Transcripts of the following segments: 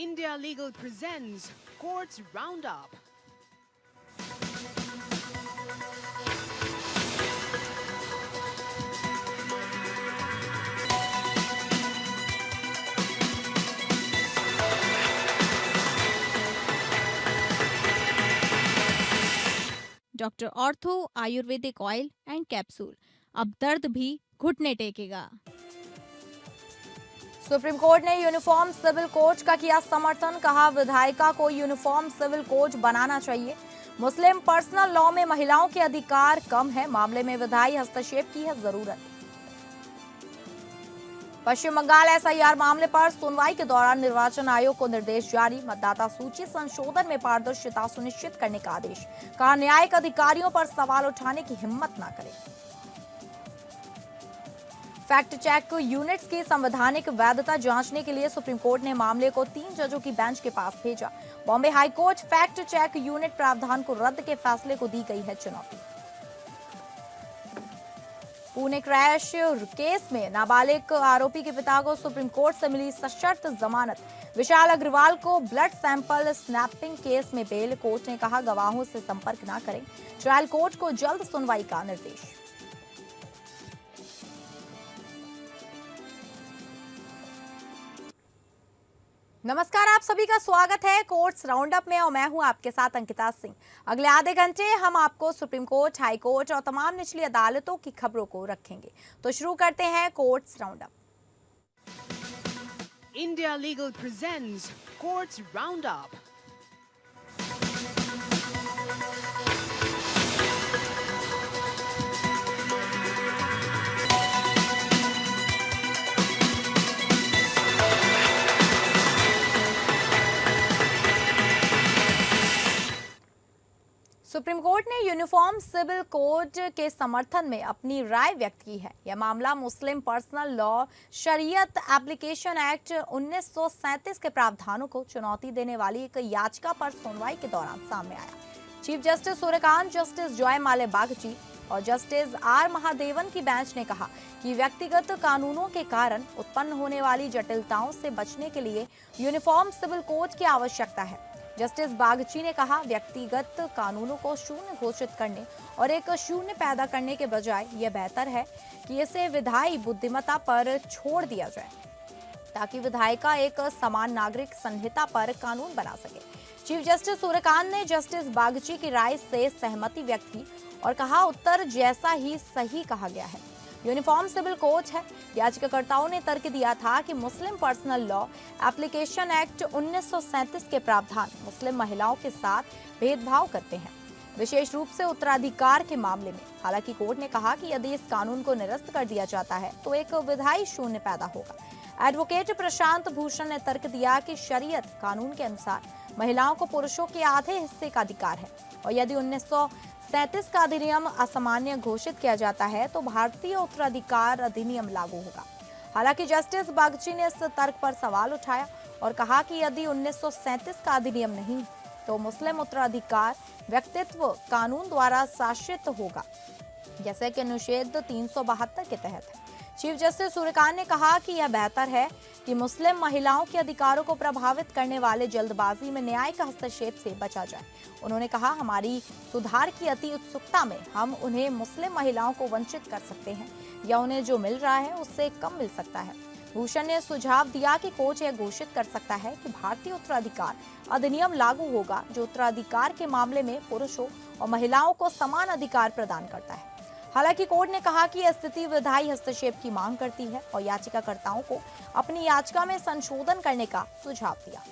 India Legal presents Courts Roundup. Doctor ortho Ayurvedic oil and capsule, अब दर्द भी घुटने टेकेगा। सुप्रीम कोर्ट ने यूनिफॉर्म सिविल कोड का किया समर्थन, कहा विधायिका को यूनिफॉर्म सिविल कोड बनाना चाहिए। मुस्लिम पर्सनल लॉ में महिलाओं के अधिकार कम है, मामले में विधायी हस्तक्षेप की है जरूरत। पश्चिम बंगाल एसआईआर मामले पर सुनवाई के दौरान निर्वाचन आयोग को निर्देश जारी, मतदाता सूची संशोधन में पारदर्शिता सुनिश्चित करने का आदेश, कहा न्यायिक अधिकारियों पर सवाल उठाने की हिम्मत न करें। फैक्ट चेक यूनिट्स की संवैधानिक वैधता जांचने के लिए सुप्रीम कोर्ट ने मामले को 3 जजों की बेंच के पास भेजा। Bombay high court fact check unit प्रावधान को रद्द के फैसले को दी गई है चुनौती। पुणे क्रैश केस में नाबालिग आरोपी के पिता को सुप्रीम कोर्ट से मिली सशर्त जमानत। विशाल अग्रवाल को ब्लड सैंपल स्नैपिंग केस में बेल, कोर्ट ने कहा गवाहों से संपर्क न करें। ट्रायल कोर्ट को जल्द सुनवाई का निर्देश। नमस्कार, आप सभी का स्वागत है कोर्ट्स राउंडअप में और मैं हूं आपके साथ अंकिता सिंह। अगले आधे घंटे हम आपको सुप्रीम कोर्ट, हाई कोर्ट और तमाम निचली अदालतों की खबरों को रखेंगे। तो शुरू करते हैं courts roundup. India Legal presents Courts Roundup. Supreme court ने यूनिफॉर्म सिविल कोड के समर्थन में अपनी राय व्यक्त की है। यह मामला मुस्लिम पर्सनल लॉ शरीयत एप्लीकेशन एक्ट 1937 के प्रावधानों को चुनौती देने वाली एक याचिका पर सुनवाई के दौरान सामने आया। Chief justice Suryakant, justice Joymalya Bagchi और जस्टिस आर महादेवन की बेंच ने कहा कि व्यक्तिगत कानूनों के कारण उत्पन्न होने वाली जटिलताओं से बचने के लिए यूनिफॉर्म सिविल कोड की आवश्यकता है। जस्टिस बागची ने कहा व्यक्तिगत कानूनों को शून्य घोषित करने और एक शून्य पैदा करने के बजाय यह बेहतर है कि इसे विधायी बुद्धिमत्ता पर छोड़ दिया जाए ताकि विधायिका एक समान नागरिक संहिता पर कानून बना सके। चीफ जस्टिस सूर्यकांत ने जस्टिस बागची की राय से सहमति व्यक्त की और कहा उत्तर जैसा ही सही कहा गया है। यूनिफॉर्म सिविल कोड है। याचिकाकर्ताओं ने तर्क दिया था कि मुस्लिम पर्सनल लॉ एप्लीकेशन एक्ट 1937 के प्रावधान मुस्लिम महिलाओं के साथ भेदभाव करते हैं, विशेष रूप से उत्तराधिकार के मामले में। हालांकि कोर्ट ने कहा कि यदि इस कानून को निरस्त कर दिया जाता है तो एक विधायी शून्य पैदा होगा। एडवोकेट प्रशांत भूषण ने तर्क दिया कि शरीयत कानून के अनुसार महिलाओं को पुरुषों के आधे हिस्से का अधिकार है और यदि 1937 का अधिनियम असामान्य घोषित किया जाता है तो भारतीय उत्तराधिकार अधिनियम लागू होगा। हालांकि जस्टिस बागची ने इस तर्क पर सवाल उठाया और कहा कि यदि 1937 का अधिनियम नहीं तो मुस्लिम उत्तराधिकार व्यक्तित्व कानून द्वारा शासित होगा, जैसे कि अनुच्छेद 372 के तहत है। चीफ जस्टिस सूर्यकांत ने कहा कि यह बेहतर है कि मुस्लिम महिलाओं के अधिकारों को प्रभावित करने वाले जल्दबाजी में न्यायिक हस्तक्षेप से बचा जाए। उन्होंने कहा हमारी सुधार की अति उत्सुकता में हम उन्हें मुस्लिम महिलाओं को वंचित कर सकते हैं या उन्हें जो मिल रहा है उससे कम मिल सकता है। भूषण ने सुझाव दिया कि कोर्ट यह घोषित कर सकता है कि भारतीय उत्तराधिकार अधिनियम लागू होगा जो उत्तराधिकार के मामले में पुरुषों और महिलाओं को समान अधिकार प्रदान करता है। हालांकि कोर्ट ने कहा कि यह स्थिति विधायी हस्तक्षेप की मांग करती है और याचिकाकर्ताओं को अपनी याचिका में संशोधन करने का सुझाव दिया।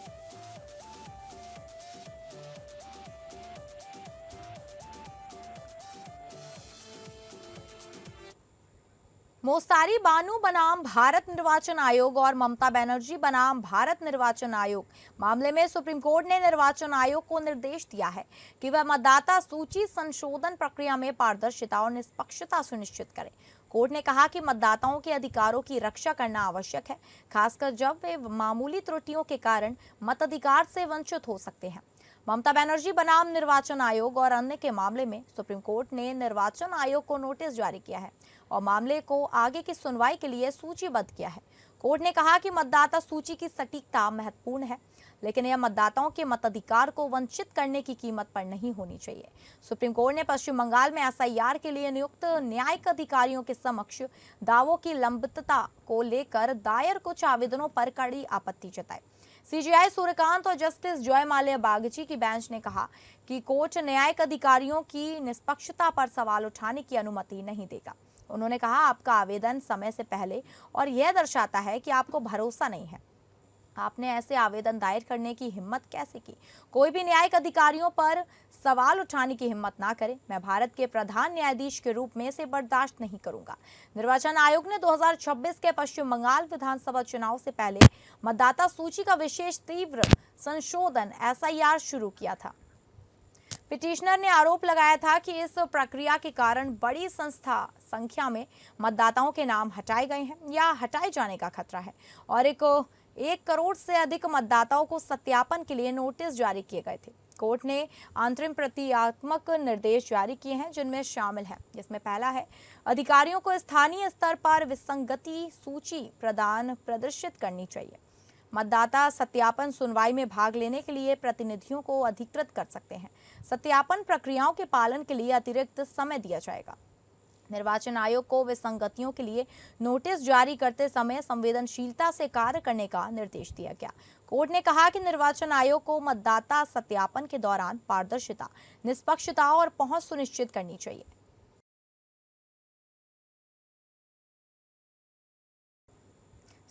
मोस्तारी बानू बनाम भारत निर्वाचन आयोग और ममता बनर्जी बनाम भारत निर्वाचन आयोग मामले में सुप्रीम कोर्ट ने निर्वाचन आयोग को निर्देश दिया है कि वह मतदाता सूची संशोधन प्रक्रिया में पारदर्शिता और निष्पक्षता सुनिश्चित करे। कोर्ट ने कहा कि मतदाताओं के अधिकारों की रक्षा करना आवश्यक है, खासकर जब वे मामूली त्रुटियों के कारण मताधिकार से वंचित हो सकते हैं। ममता बनर्जी बनाम निर्वाचन आयोग और अन्य के मामले में सुप्रीम कोर्ट ने निर्वाचन आयोग को नोटिस जारी किया है और मामले को आगे की सुनवाई के लिए सूचीबद्ध किया है। कोर्ट ने कहा कि मतदाता सूची की सटीकता महत्वपूर्ण है, लेकिन यह मतदाताओं के मताधिकार को वंचित करने की कीमत पर नहीं होनी चाहिए। सुप्रीम कोर्ट ने पश्चिम बंगाल में एसआईआर के लिए नियुक्त न्यायिक अधिकारियों के समक्ष दावों की लंबितता को लेकर दायर कुछ आवेदनों पर कड़ी आपत्ति जताई। सीजेआई सूर्यकांत और जस्टिस जॉय माल्या बागची की बेंच ने कहा कि कोर्ट न्यायिक अधिकारियों की निष्पक्षता पर सवाल उठाने की अनुमति नहीं देगा। उन्होंने कहा, आपका आवेदन समय से पहले और यह दर्शाता है कि आपको भरोसा नहीं है। आपने ऐसे आवेदन दायर करने की हिम्मत कैसे की? कोई भी न्यायिक अधिकारियों पर सवाल उठाने की हिम्मत ना करे। मैं भारत के प्रधान न्यायाधीश के रूप में इसे बर्दाश्त नहीं करूंगा। निर्वाचन आयोग ने 2026 के पश्चिम बंगाल विधानसभा चुनाव से पहले मतदाता सूची का विशेष तीव्र संशोधन एसआईआर शुरू किया था। पिटिशनर ने आरोप लगाया था कि इस प्रक्रिया के कारण बड़ी संख्या में मतदाताओं के नाम हटाए गए हैं या हटाए जाने का खतरा है और 1 करोड़ से अधिक मतदाताओं को सत्यापन के लिए नोटिस जारी किए गए थे। कोर्ट ने अंतरिम प्रतीकात्मक निर्देश जारी किए हैं, जिनमें शामिल है, जिसमें पहला है, अधिकारियों को स्थानीय स्तर पर विसंगति सूची प्रदर्शित करनी चाहिए। मतदाता सत्यापन सुनवाई में भाग लेने के लिए प्रतिनिधियों को अधिकृत कर सकते हैं। सत्यापन प्रक्रियाओं के पालन के लिए अतिरिक्त समय दिया जाएगा। निर्वाचन आयोग को विसंगतियों के लिए नोटिस जारी करते समय संवेदनशीलता से कार्य करने का निर्देश दिया गया। कोर्ट ने कहा कि निर्वाचन आयोग को मतदाता सत्यापन के दौरान पारदर्शिता, निष्पक्षता और पहुंच सुनिश्चित करनी चाहिए।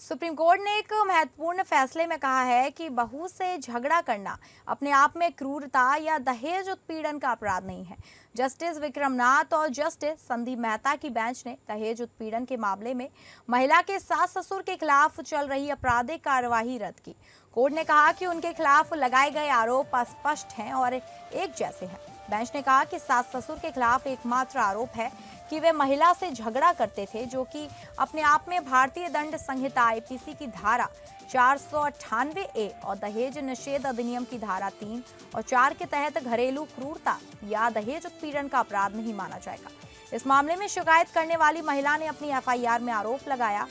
सुप्रीम कोर्ट ने एक महत्वपूर्ण फैसले में कहा है कि बहू से झगड़ा करना अपने आप में क्रूरता या दहेज उत्पीड़न का अपराध नहीं है। जस्टिस विक्रमनाथ और जस्टिस संदीप मेहता की बेंच ने दहेज उत्पीड़न के मामले में महिला के सास ससुर के खिलाफ चल रही आपराधिक कार्यवाही रद्द की। कोर्ट ने कहा कि उनके खिलाफ लगाए गए आरोप अस्पष्ट हैं और एक जैसे हैं। बेंच ने कहा कि सास ससुर के खिलाफ एकमात्र आरोप है कि वे महिला से झगड़ा करते थे, जो कि अपने आप में भारतीय दंड संहिता आईपीसी की धारा 498A और दहेज निषेध अधिनियम की धारा 3 और 4 के तहत घरेलू क्रूरता या दहेज उत्पीड़न का अपराध नहीं माना जाएगा। इस मामले में शिकायत करने वाली महिला ने अपनी एफआईआर में आरोप लगाया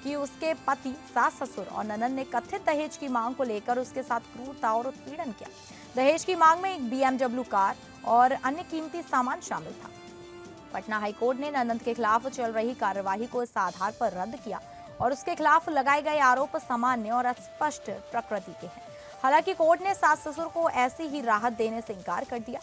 कि उसके पति, सास ससुर और ननद ने कथित दहेज की मांग को लेकर उसके साथ क्रूरता और उत्पीड़न किया। दहेज की मांग में एक BMW कार और अन्य कीमती सामान शामिल था। पटना हाईकोर्ट ने ननद के खिलाफ चल रही कार्यवाही को इस आधार पर रद्द किया और उसके खिलाफ लगाए गए आरोप सामान्य और अस्पष्ट प्रकृति के हैं। हालांकि कोर्ट ने सास ससुर को ऐसी ही राहत देने से इनकार कर दिया।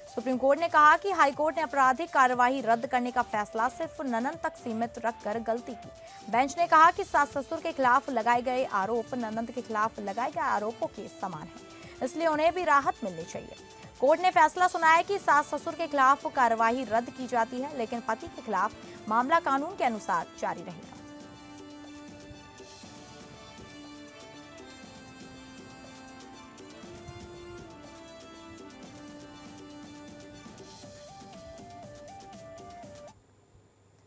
सुप्रीम कोर्ट ने कहा कि हाईकोर्ट ने आपराधिक कार्यवाही रद्द करने का फैसला सिर्फ ननद तक सीमित रखकर गलती की। बेंच ने कहा कि सास ससुर के खिलाफ लगाए गए आरोप ननद के खिलाफ लगाए गए आरोपों के समान है, इसलिए उन्हें भी राहत मिलनी चाहिए। कोर्ट ने फैसला सुनाया कि सास ससुर के खिलाफ कार्यवाही रद्द की जाती है, लेकिन पति के खिलाफ मामला कानून के अनुसार जारी रहेगा।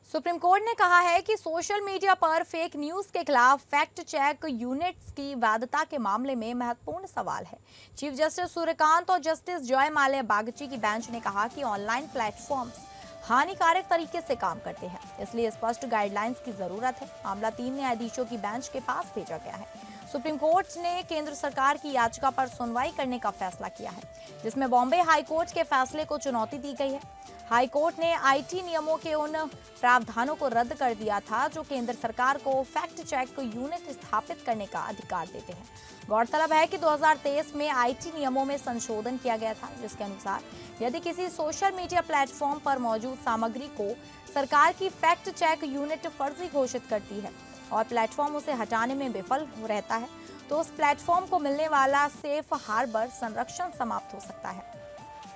सुप्रीम कोर्ट ने कहा है कि सोशल मीडिया पर फेक न्यूज के खिलाफ फैक्ट चेक यूनिट्स की वैधता के मामले में महत्वपूर्ण सवाल है। चीफ जस्टिस सूर्यकांत और जस्टिस जॉय माल्या बागची की बेंच ने कहा कि ऑनलाइन प्लेटफॉर्म्स हानिकारक तरीके से काम करते हैं, इसलिए स्पष्ट गाइडलाइंस की जरूरत है। मामला 3 न्यायाधीशों की बेंच के पास भेजा गया है। सुप्रीम कोर्ट ने केंद्र सरकार की याचिका पर सुनवाई करने का फैसला किया है, जिसमें बॉम्बे हाई कोर्ट के फैसले को चुनौती दी गई है। हाई कोर्ट ने आईटी नियमों के उन प्रावधानों को रद्द कर दिया था जो केंद्र सरकार को फैक्ट चेक यूनिट स्थापित करने का अधिकार देते हैं। गौरतलब है कि 2023 में आईटी नियमों में संशोधन किया गया था, जिसके अनुसार यदि किसी सोशल मीडिया प्लेटफॉर्म पर मौजूद सामग्री को सरकार की फैक्ट चेक यूनिट फर्जी घोषित करती है और प्लेटफॉर्म उसे हटाने में विफल रहता है, तो उस प्लेटफॉर्म को मिलने वाला सेफ हार्बर संरक्षण समाप्त हो सकता है।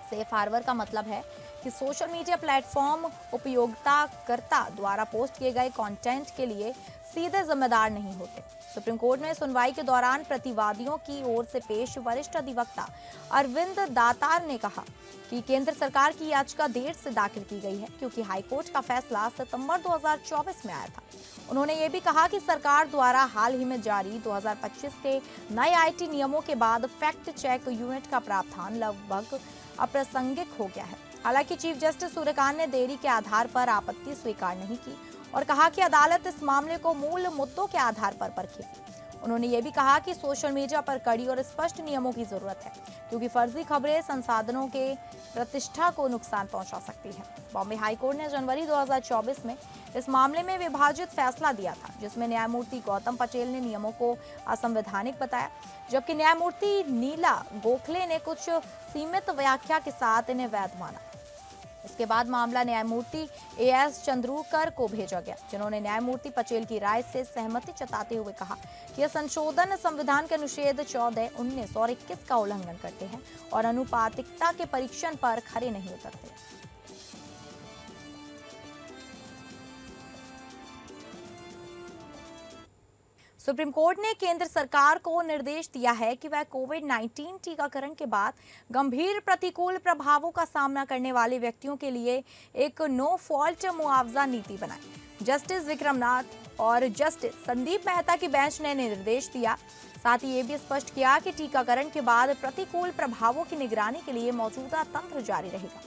सेफ हार्बर का मतलब है कि सोशल मीडिया प्लेटफॉर्म उपयोगकर्ता द्वारा पोस्ट किए गए कंटेंट के लिए सीधे जिम्मेदार नहीं होते। सुप्रीम कोर्ट में सुनवाई के दौरान प्रतिवादियों की ओर से पेश वरिष्ठ अधिवक्ता अरविंद दातार ने कहा कि केंद्र सरकार की याचिका देर से दाखिल की गई है, क्योंकि हाईकोर्ट का फैसला सितंबर 2024 में आया था। उन्होंने ये भी कहा कि सरकार द्वारा हाल ही में जारी 2025 के नए आईटी नियमों के बाद फैक्ट चेक यूनिट का प्रावधान लगभग अप्रासंगिक हो गया है। हालांकि चीफ जस्टिस सूर्यकांत ने देरी के आधार पर आपत्ति स्वीकार नहीं की और कहा कि अदालत इस मामले को मूल मुद्दों के आधार पर परखेगी। उन्होंने ये भी कहा कि सोशल मीडिया पर कड़ी और स्पष्ट नियमों की जरूरत है, क्योंकि फर्जी खबरें संसाधनों के प्रतिष्ठा को नुकसान पहुंचा सकती है। बॉम्बे हाईकोर्ट ने जनवरी 2024 में इस मामले में विभाजित फैसला दिया था, जिसमें न्यायमूर्ति गौतम पटेल ने नियमों को असंवैधानिक बताया, जबकि न्यायमूर्ति नीला गोखले ने कुछ सीमित व्याख्या के साथ इन्हें वैध माना। इसके बाद मामला न्यायमूर्ति एएस चंद्रूकर को भेजा गया, जिन्होंने न्यायमूर्ति पटेल की राय से सहमति जताते हुए कहा कि यह संशोधन संविधान के अनुच्छेद 14, 19 और 21 का उल्लंघन करते हैं और अनुपातिकता के परीक्षण पर खरे नहीं उतरते। सुप्रीम कोर्ट ने केंद्र सरकार को निर्देश दिया है कि वह कोविड-19 टीकाकरण के बाद गंभीर प्रतिकूल प्रभावों का सामना करने वाले व्यक्तियों के लिए एक नो फॉल्ट मुआवजा नीति बनाए। जस्टिस विक्रमनाथ और जस्टिस संदीप मेहता की बेंच ने निर्देश दिया। साथ ही ये भी स्पष्ट किया कि टीकाकरण के बाद प्रतिकूल प्रभावों की निगरानी के लिए मौजूदा तंत्र जारी रहेगा।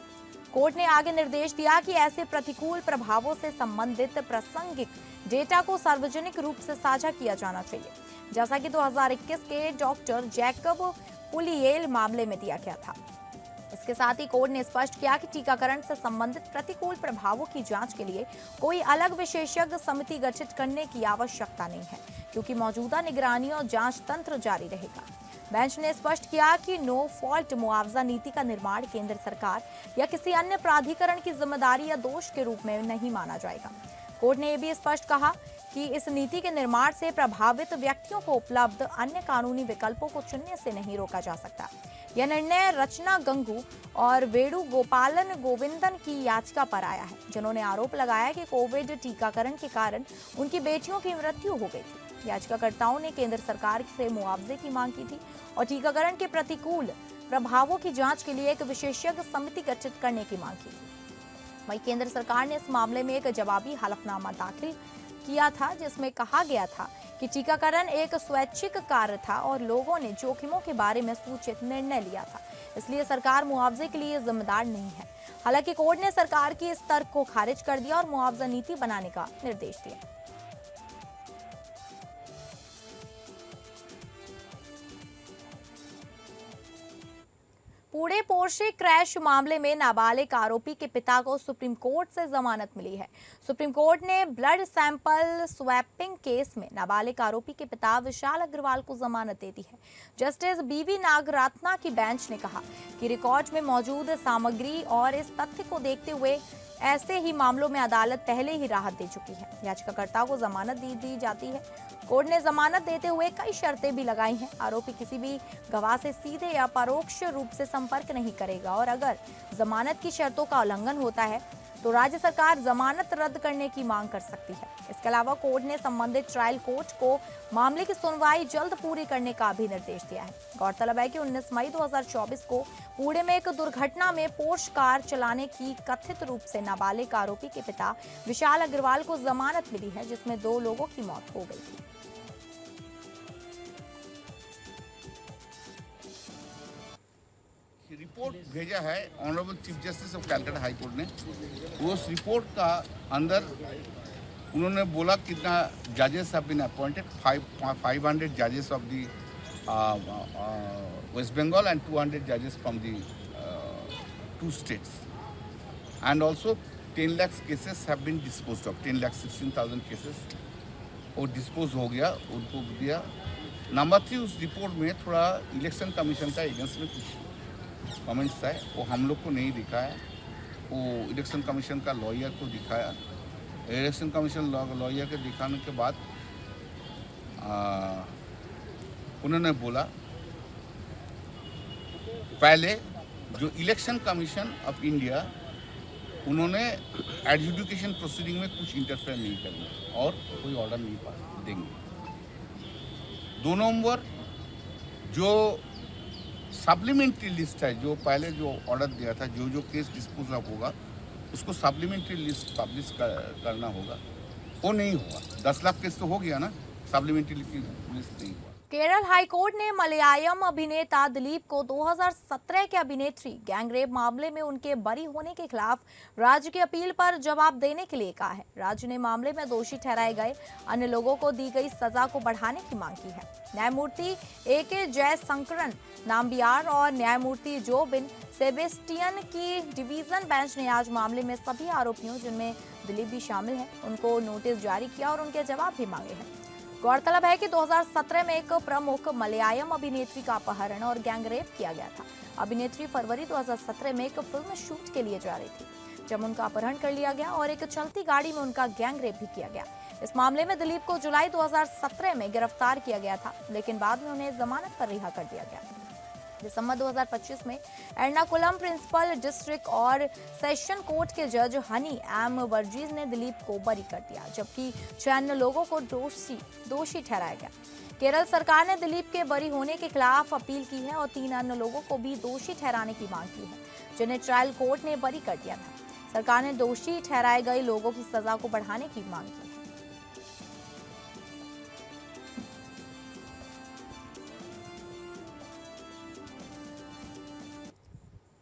कोर्ट ने आगे निर्देश दिया कि ऐसे प्रतिकूल प्रभावों से संबंधित प्रासंगिक डेटा को सार्वजनिक रूप से साझा किया जाना चाहिए, जैसा कि 2021 के डॉक्टर जैकब पुलियल मामले में दिया गया था। इसके साथ ही कोर्ट ने स्पष्ट किया कि टीकाकरण से संबंधित प्रतिकूल प्रभावों की जांच के लिए कोई अलग विशेषज्ञ समिति गठित करने की आवश्यकता नहीं है, क्योंकि मौजूदा निगरानी और जांच तंत्र जारी रहेगा। बेंच ने स्पष्ट किया कि नो फॉल्ट मुआवजा नीति का निर्माण केंद्र सरकार या किसी अन्य प्राधिकरण की जिम्मेदारी या दोष के रूप में नहीं माना जाएगा। कोर्ट ने यह भी स्पष्ट कहा कि इस नीति के निर्माण से प्रभावित व्यक्तियों को उपलब्ध अन्य कानूनी विकल्पों को चुनने से नहीं रोका जा सकता। यह निर्णय रचना गंगू और वेणुगोपालन गोविंदन की याचिका पर आया है, जिन्होंने आरोप लगाया कि कोविड टीकाकरण के कारण उनकी बेटियों की मृत्यु हो गई थी। याचिकाकर्ताओं ने केंद्र सरकार से मुआवजे की मांग की थी और टीकाकरण के प्रतिकूल प्रभावों की जांच के लिए एक विशेषज्ञ समिति गठित करने की मांग की थी। वहीं केंद्र सरकार ने इस मामले में एक जवाबी हलफनामा दाखिल किया था, जिसमें कहा गया था कि टीकाकरण एक स्वैच्छिक कार्य था और लोगों ने जोखिमों के बारे में सूचित निर्णय लिया था, इसलिए सरकार मुआवजे के लिए जिम्मेदार नहीं है। हालांकि कोर्ट ने सरकार की इस तर्क को खारिज कर दिया और मुआवजा नीति बनाने का निर्देश दिया। पुणे पोर्शे क्रैश मामले में नाबालिग आरोपी के पिता को सुप्रीम कोर्ट से जमानत मिली है। सुप्रीम कोर्ट ने ब्लड सैंपल स्वैपिंग केस में नाबालिग आरोपी के पिता विशाल अग्रवाल को जमानत दे दी है। जस्टिस बीवी नागरत्ना की बेंच ने कहा कि रिकॉर्ड में मौजूद सामग्री और इस तथ्य को देखते हुए ऐसे ही मामलों में अदालत पहले ही राहत दे चुकी है। याचिकाकर्ता को जमानत दी जाती है। कोर्ट ने जमानत देते हुए कई शर्तें भी लगाई हैं। आरोपी किसी भी गवाह से सीधे या परोक्ष रूप से संपर्क नहीं करेगा और अगर जमानत की शर्तों का उल्लंघन होता है तो राज्य सरकार जमानत रद्द करने की मांग कर सकती है। इसके अलावा कोर्ट ने संबंधित ट्रायल कोर्ट को मामले की सुनवाई जल्द पूरी करने का भी निर्देश दिया है। गौरतलब है कि 19 मई 2024 को पुणे में एक दुर्घटना में पोर्श कार चलाने की कथित रूप से नाबालिग आरोपी के पिता विशाल अग्रवाल को जमानत मिली है, जिसमें 2 लोगों की मौत हो गई थी। रिपोर्ट भेजा है honourable chief justice of Calcutta high court ने। उस रिपोर्ट का अंदर उन्होंने बोला कितना जजेस हैव बीन अपॉइंटेड, 500 जजेस of the West Bengal and 200 जजेस from the 2 states and also 10 lakh cases have been disposed of. 10,16,000 cases वो डिस्पोज हो गया, उनको दिया। नंबर 3, उस रिपोर्ट में थोड़ा इलेक्शन कमीशन का एजेंट्स में कुछ कमेंट्स है, वो हम लोग को नहीं दिखा है। वो इलेक्शन कमीशन का लॉयर को दिखाया। इलेक्शन कमीशन लॉयर के दिखाने के बाद उन्होंने बोला पहले जो इलेक्शन कमीशन ऑफ इंडिया उन्होंने एडजुडिकेशन प्रोसीडिंग में कुछ इंटरफेयर नहीं करना और कोई ऑर्डर नहीं देंगे। 2 नवंबर जो सप्लीमेंट्री लिस्ट है, जो पहले जो ऑर्डर दिया था, जो केस डिस्पोज ऑफ होगा उसको सप्लीमेंट्री लिस्ट पब्लिश करना होगा, वो नहीं हुआ। 10 लाख केस तो हो गया ना, सप्लीमेंट्री लिस्ट नहीं हुआ। केरल हाईकोर्ट ने मलयालम अभिनेता दिलीप को 2017 के अभिनेत्री गैंगरेप मामले में उनके बरी होने के खिलाफ राज्य की अपील पर जवाब देने के लिए कहा है। राज्य ने मामले में दोषी ठहराए गए अन्य लोगों को दी गई सजा को बढ़ाने की मांग की है। न्यायमूर्ति A.K. जयशंकरन नाम्बियार और न्यायमूर्ति जोबिन सेबेस्टियन की डिवीजन बेंच ने आज मामले में सभी आरोपियों, जिनमें दिलीप भी शामिल है, उनको नोटिस जारी किया और उनके जवाब भी मांगे हैं। गौरतलब है कि 2017 में एक प्रमुख मलयालम अभिनेत्री का अपहरण और गैंगरेप किया गया था। अभिनेत्री फरवरी 2017 में एक फिल्म शूट के लिए जा रही थी, जब उनका अपहरण कर लिया गया और एक चलती गाड़ी में उनका गैंगरेप भी किया गया। इस मामले में दिलीप को जुलाई 2017 में गिरफ्तार किया गया था, लेकिन बाद में उन्हें जमानत पर रिहा कर दिया गया। दिसंबर 2025 में एर्नाकुलम प्रिंसिपल डिस्ट्रिक्ट और सेशन कोर्ट के जज हनी एम वर्गीस ने दिलीप को बरी कर दिया, जबकि 6 अन्य लोगों को दोषी ठहराया गया। केरल सरकार ने दिलीप के बरी होने के खिलाफ अपील की है और 3 अन्य लोगों को भी दोषी ठहराने की मांग की है, जिन्हें ट्रायल कोर्ट ने बरी कर दिया था। सरकार ने दोषी ठहराए गए लोगों की सजा को बढ़ाने की मांग की है।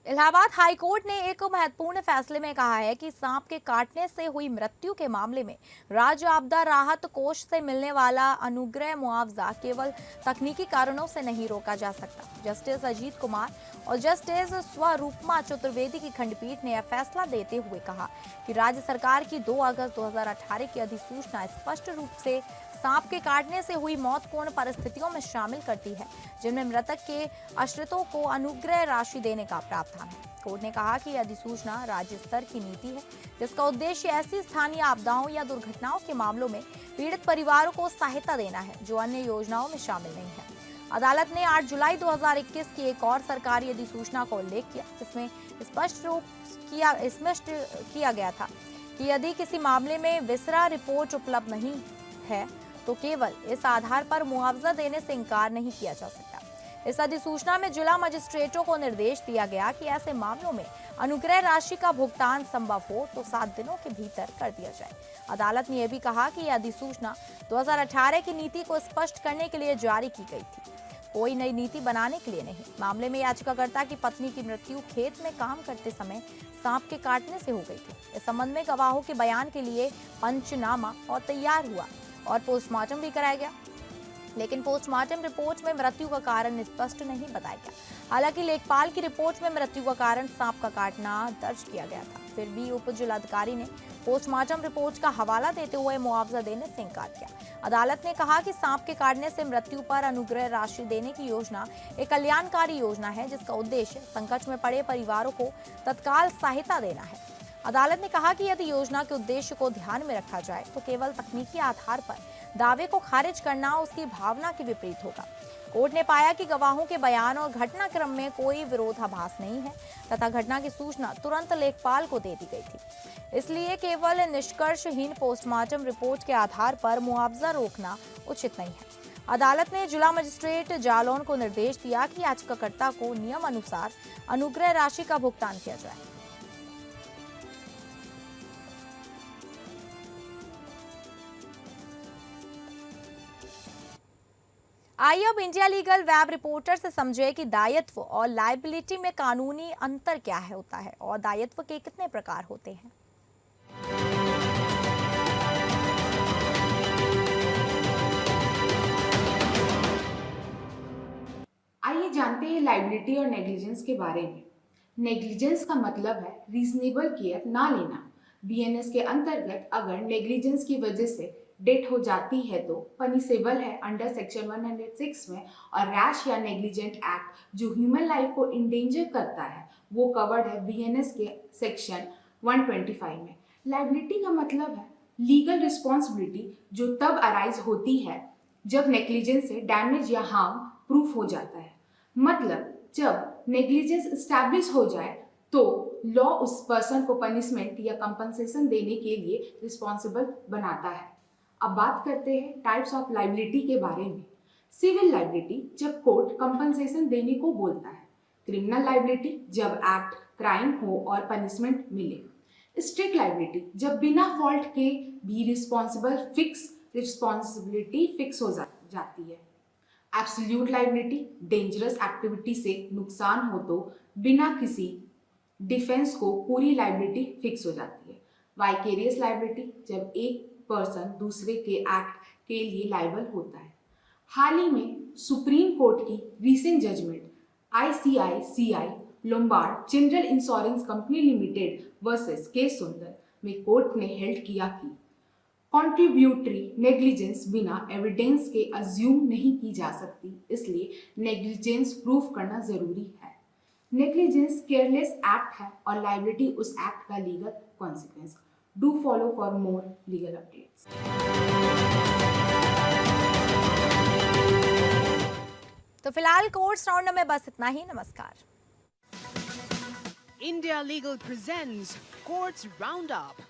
इलाहाबाद हाईकोर्ट ने एक महत्वपूर्ण फैसले में कहा है कि सांप के काटने से हुई मृत्यु के मामले में राज्य आपदा राहत कोष से मिलने वाला अनुग्रह मुआवजा केवल तकनीकी कारणों से नहीं रोका जा सकता। जस्टिस अजीत कुमार और जस्टिस स्वरूपमा चतुर्वेदी की खंडपीठ ने यह फैसला देते हुए कहा कि राज्य सरकार की 2 अगस्त 2018 की अधिसूचना स्पष्ट रूप से सांप के काटने से हुई मौत को उन परिस्थितियों में शामिल करती है जिनमें मृतक के आश्रितों को अनुग्रह राशि देने का प्रावधान है। कोर्ट ने कहा कि यह अधिसूचना राज्य स्तर की नीति है, जिसका उद्देश्य ऐसी स्थानीय आपदाओं या दुर्घटनाओं के मामलों में पीड़ित परिवारों को सहायता देना है जो अन्य योजनाओं में शामिल नहीं है। अदालत ने 8 जुलाई 2021 की एक और सरकारी अधिसूचना का उल्लेख किया, जिसमें स्पष्ट किया गया था कि यदि किसी मामले में विसरा रिपोर्ट उपलब्ध नहीं है तो केवल इस आधार पर मुआवजा देने से इनकार नहीं किया जा सकता। इस अधिसूचना में जिला मजिस्ट्रेटों को निर्देश दिया गया कि ऐसे मामलों में अनुग्रह राशि का भुगतान संभव हो तो 7 दिनों के भीतर कर दिया जाए। अदालत ने यह भी कहा कि यह अधिसूचना 2018 की नीति को स्पष्ट करने के लिए जारी की गई थी, कोई नई नीति बनाने के लिए नहीं। मामले में याचिकाकर्ता की पत्नी की मृत्यु खेत में काम करते समय सांप के काटने से हो गई थी। इस संबंध में गवाहों के बयान के लिए पंचनामा और तैयार हुआ और पोस्टमार्टम भी कराया गया, लेकिन पोस्टमार्टम रिपोर्ट में मृत्यु का कारण स्पष्ट नहीं बताया गया। हालांकि लेखपाल की रिपोर्ट में मृत्यु का कारण सांप का काटना दर्ज किया गया था। फिर भी उप जिलाधिकारी ने पोस्टमार्टम रिपोर्ट का हवाला देते हुए मुआवजा देने से इनकार किया। अदालत ने कहा कि सांप के काटने से मृत्यु पर अनुग्रह राशि देने की योजना एक कल्याणकारी योजना है, जिसका उद्देश्य संकट में पड़े परिवारों को तत्काल सहायता देना है। अदालत ने कहा कि यदि योजना के उद्देश्य को ध्यान में रखा जाए तो केवल तकनीकी आधार पर दावे को खारिज करना उसकी भावना के विपरीत होगा। कोर्ट ने पाया कि गवाहों के बयान और घटनाक्रम में कोई विरोधाभास नहीं है तथा घटना की सूचना तुरंत लेखपाल को दे दी गई थी। इसलिए केवल निष्कर्षहीन पोस्टमार्टम रिपोर्ट के आधार पर मुआवजा रोकना उचित नहीं है। अदालत ने जिला मजिस्ट्रेट जालौन को निर्देश दिया कि याचिकाकर्ता को नियम अनुसार अनुग्रह राशि का भुगतान किया जाए। आइए अब इंडिया लीगल वेब रिपोर्टर से समझे कि दायित्व और लायबिलिटी में कानूनी अंतर क्या होता है और दायित्व के कितने प्रकार होते हैं। आइए जानते हैं लायबिलिटी और नेग्लिजेंस के बारे में। नेग्लिजेंस का मतलब है रीजनेबल केयर ना लेना। बीएनएस के अंतर्गत अगर नेग्लिजेंस की वजह से डेथ हो जाती है तो पनिशेबल है अंडर सेक्शन 106 में, और रैश या नेग्लिजेंट एक्ट जो ह्यूमन लाइफ को इंडेंजर करता है वो कवर्ड है बीएनएस के सेक्शन 125 में। लायबिलिटी का मतलब है लीगल रिस्पॉन्सिबिलिटी जो तब अराइज होती है जब नेग्लिजेंस से डैमेज या हार्म प्रूफ हो जाता है। मतलब जब नेग्लिजेंस एस्टैब्लिश हो जाए तो लॉ उस पर्सन को पनिशमेंट या कंपनसेशन देने के लिए रिस्पॉन्सिबल बनाता है। अब बात करते हैं टाइप्स ऑफ लायबिलिटी के बारे में। सिविल लायबिलिटी जब कोर्ट कंपनसेशन देने को बोलता है। क्रिमिनल लायबिलिटी जब एक्ट क्राइम हो और पनिशमेंट मिले। स्ट्रिक्ट लायबिलिटी जब बिना फॉल्ट के भी रिस्पॉन्सिबिलिटी फिक्स हो जाती है। एब्सोल्यूट लायबिलिटी, डेंजरस एक्टिविटी से नुकसान हो तो बिना किसी डिफेंस को पूरी लायबिलिटी फिक्स हो जाती है। वाइकेरियस लायबिलिटी, जब एक पर्सन दूसरे के एक्ट के लिए लायबल होता है। हाल ही में सुप्रीम कोर्ट की recent judgement ICICI Lombard general insurance company limited versus K Sundar में कोर्ट ने हेल्ड किया कि कॉन्ट्रीब्यूटरी नेग्लिजेंस बिना एविडेंस के अज्यूम नहीं की जा सकती, इसलिए नेग्लिजेंस प्रूफ करना जरूरी है। नेग्लिजेंस केयरलेस एक्ट है और लायबिलिटी उस एक्ट का legal consequence. Do follow for more legal updates. तो फिलहाल कोर्ट्स राउंड में बस इतना ही। नमस्कार। India Legal presents Courts Roundup.